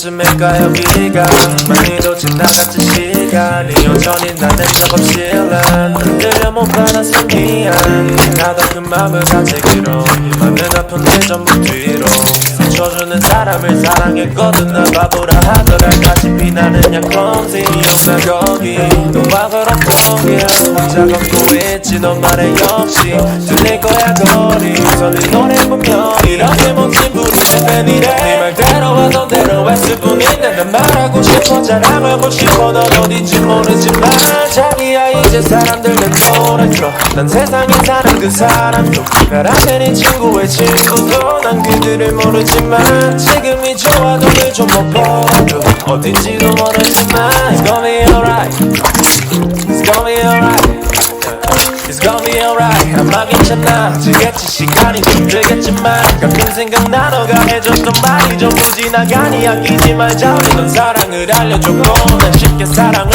언제쯤일까 여기가 많이도 지나갔지 시간이 여전히 나는 적 없이 난 들려 못 받아서 미안 나도 그 맘을 가지기로 많은 아픈 일 전부 뒤로 상처주는 사람을 사랑했거든 나 바보라 하더라 같이 비나느냐 clumsy 기억나 거기 너와 걸었던 길 혼자 걷고 있지 너 말에 역시 들릴 거야 거리 설린 노래 보면 이렇게 멋진 부르는 팬이래 네 말대로 하던 대로 했을 뿐인데 난 말하고 싶어 자랑하고 싶어 넌 어딘지 모르지만 자기야 이제 사람들은 노래 틀어 난 세상에 사는 그 사람도 나라는 이 친구의 친구도 난 그들을 모르지만 지금이 좋아도 늘 좀 못 보도 어딘지도 모르지만 It's gonna be alright It's gonna be alright It's gonna be alright 아마 괜찮아 지겠지 시간이 좀 들겠지만 가끔 생각나 너가 해줬던 말이 전부 지나가니 아끼지 말자 우리 넌 사랑을 알려줬고 난 쉽게 사랑을